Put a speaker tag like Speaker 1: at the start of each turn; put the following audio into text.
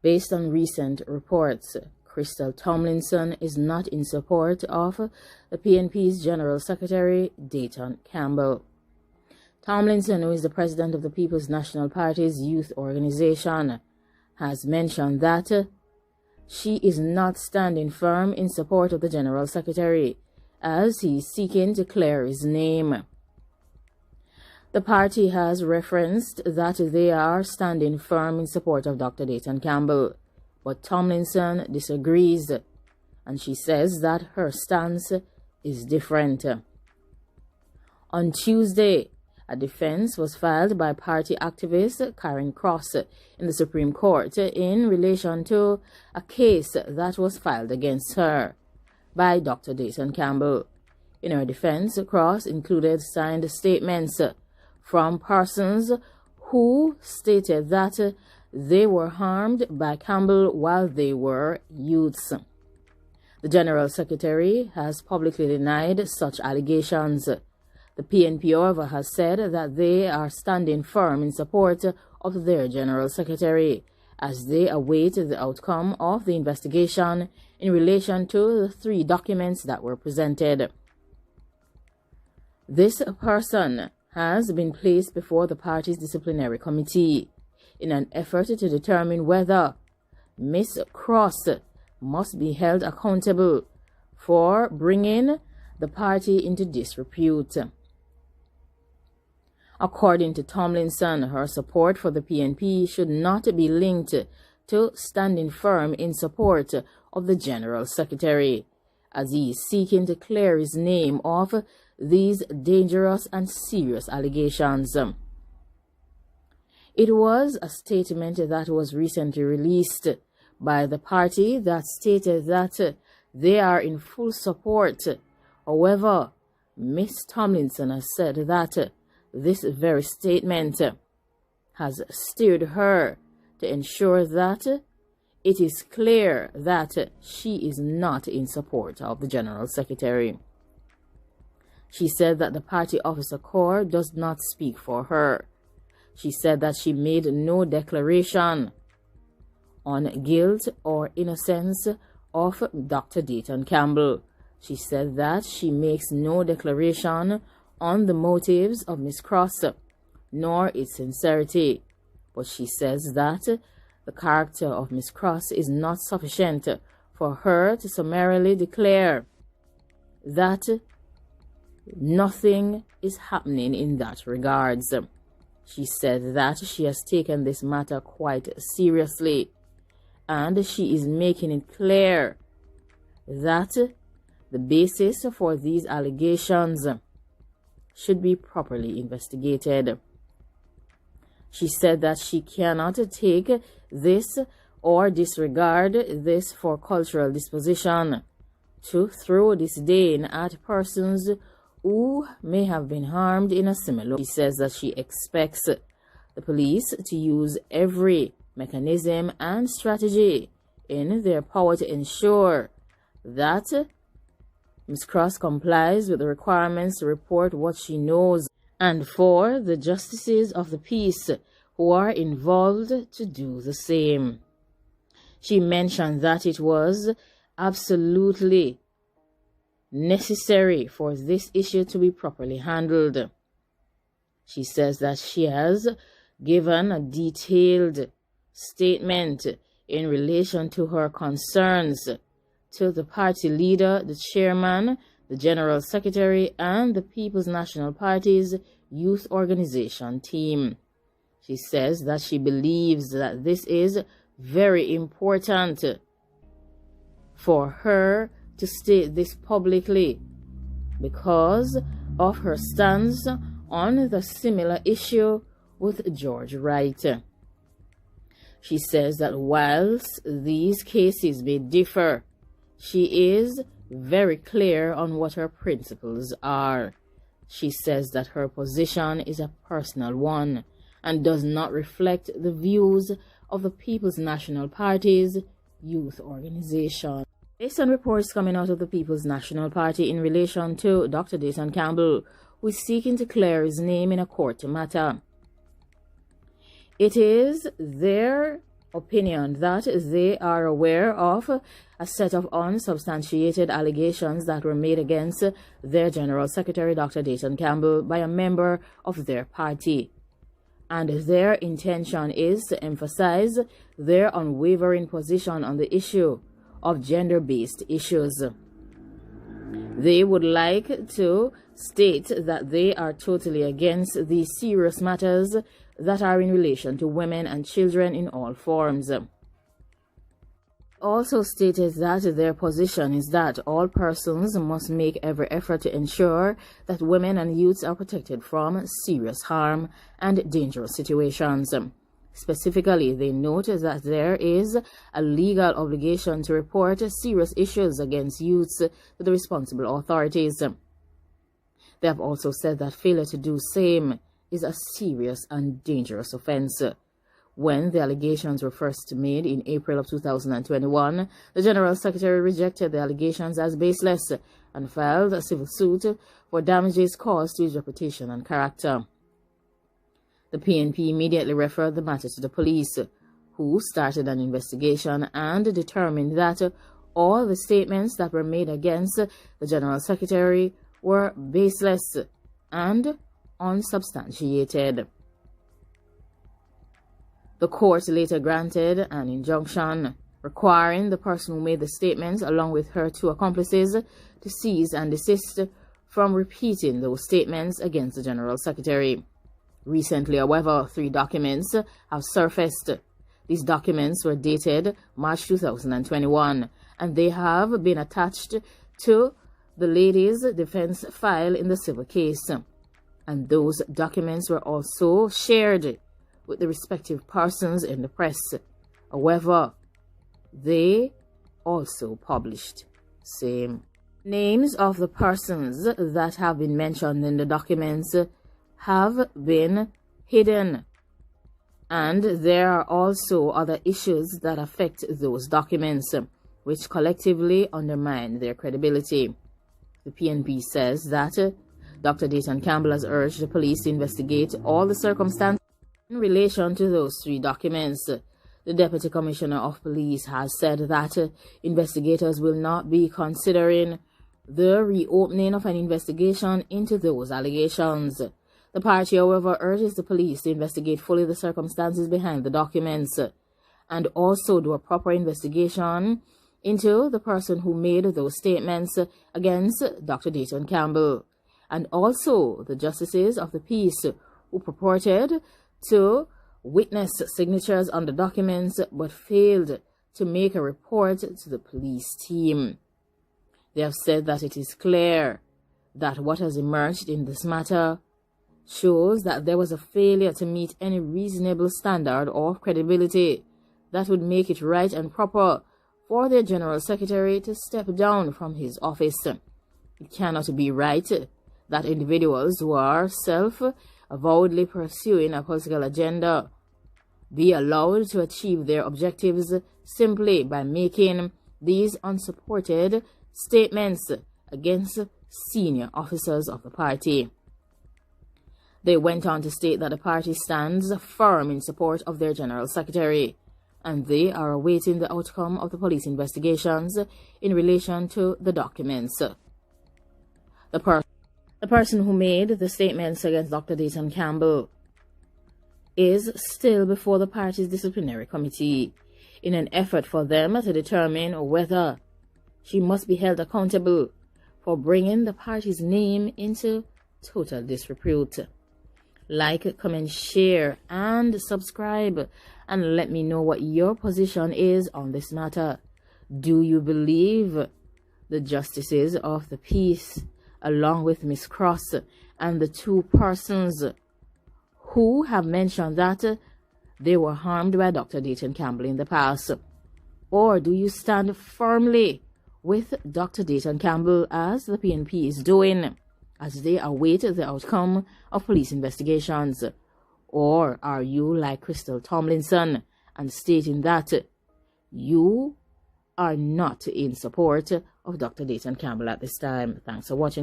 Speaker 1: Based on recent reports, Crystal Tomlinson is not in support of the PNP's General Secretary, Dayton Campbell. Tomlinson, who is the president of the People's National Party's youth organization, has mentioned that she is not standing firm in support of the General Secretary, as he is seeking to clear his name. The party has referenced that they are standing firm in support of Dr. Dayton Campbell, but Tomlinson disagrees, and she says that her stance is different. On Tuesday, a defense was filed by party activist Karen Cross in the Supreme Court in relation to a case that was filed against her by Dr. Dayton Campbell. In her defense, Cross included signed statements from persons who stated that they were harmed by Campbell while they were youths. The General Secretary has publicly denied such allegations. The PNP, however, has said that they are standing firm in support of their General Secretary as they await the outcome of the investigation in relation to the 3 documents that were presented. This person has been placed before the party's disciplinary committee in an effort to determine whether Ms. Cross must be held accountable for bringing the party into disrepute. According to Tomlinson, her support for the PNP should not be linked to standing firm in support of the General Secretary, as he is seeking to clear his name of these dangerous and serious allegations. It was a statement that was recently released by the party that stated that they are in full support. However, Ms. Tomlinson has said that this very statement has steered her to ensure that it is clear that she is not in support of the General Secretary. She said that the party officer corps does not speak for her. She said that she made no declaration on guilt or innocence of Dr. Dayton Campbell. She said that she makes no declaration on the motives of Ms. Cross, nor its sincerity, but she says that the character of Ms. Cross is not sufficient for her to summarily declare that nothing is happening in that regards. She said that she has taken this matter quite seriously, and she is making it clear that the basis for these allegations should be properly investigated. She said that she cannot take this or disregard this for cultural disposition to throw disdain at persons who may have been harmed in a similar way. She says that she expects the police to use every mechanism and strategy in their power to ensure that Ms. Cross complies with the requirements to report what she knows, and for the justices of the peace who are involved to do the same. She mentioned that it was absolutely necessary for this issue to be properly handled. She says that she has given a detailed statement in relation to her concerns to the party leader, the chairman, the General Secretary, and the People's National Party's youth organization team. She says that she believes that this is very important for her to state this publicly because of her stance on the similar issue with George Wright. She says that whilst these cases may differ, she is very clear on what her principles are. She says that her position is a personal one and does not reflect the views of the People's National Party's youth organization. Based on reports coming out of the People's National Party in relation to Dr. Dayton Campbell, who is seeking to clear his name in a court matter, it is their opinion that they are aware of a set of unsubstantiated allegations that were made against their General Secretary, Dr. Dayton Campbell, by a member of their party. And their intention is to emphasize their unwavering position on the issue of gender-based issues. They would like to state that they are totally against these serious matters that are in relation to women and children in all forms. Also stated that their position is that all persons must make every effort to ensure that women and youths are protected from serious harm and dangerous situations. Specifically, they note that there is a legal obligation to report serious issues against youths to the responsible authorities. They have also said that failure to do same is a serious and dangerous offense. When the allegations were first made in April of 2021, the General Secretary rejected the allegations as baseless and filed a civil suit for damages caused to his reputation and character. The PNP immediately referred the matter to the police, who started an investigation and determined that all the statements that were made against the General Secretary were baseless and unsubstantiated. The court later granted an injunction requiring the person who made the statements, along with her two accomplices, to cease and desist from repeating those statements against the General Secretary. Recently, however, 3 documents have surfaced. These documents were dated March 2021, and they have been attached to the lady's defense file in the civil case. And those documents were also shared with the respective persons in the press. However, they also published same. Names of the persons that have been mentioned in the documents have been hidden, and there are also other issues that affect those documents, which collectively undermine their credibility. The PNP says that Dr. Dayton Campbell has urged the police to investigate all the circumstances in relation to those 3 documents. The Deputy Commissioner of Police has said that investigators will not be considering the reopening of an investigation into those allegations. The party, however, urges the police to investigate fully the circumstances behind the documents and also do a proper investigation into the person who made those statements against Dr. Dayton Campbell, and also the justices of the peace who purported to witness signatures on the documents but failed to make a report to the police team. They have said that it is clear that what has emerged in this matter shows that there was a failure to meet any reasonable standard of credibility that would make it right and proper for their General Secretary to step down from his office. It cannot be right that individuals who are self-avowedly pursuing a political agenda be allowed to achieve their objectives simply by making these unsupported statements against senior officers of the party. They went on to state that the party stands firm in support of their General Secretary, and they are awaiting the outcome of the police investigations in relation to the documents. The person who made the statements against Dr. Dayton Campbell is still before the party's disciplinary committee in an effort for them to determine whether she must be held accountable for bringing the party's name into total disrepute. Like, comment, share, and subscribe, and let me know what your position is on this matter. Do you believe the justices of the peace, along with Miss Cross and the 2 persons who have mentioned that they were harmed by Dr. Dayton Campbell in the past? Or do you stand firmly with Dr. Dayton Campbell, as the PNP is doing, as they await the outcome of police investigations? Or are you like Crystal Tomlinson and stating that you are not in support of Dr. Dayton Campbell at this time? Thanks for watching.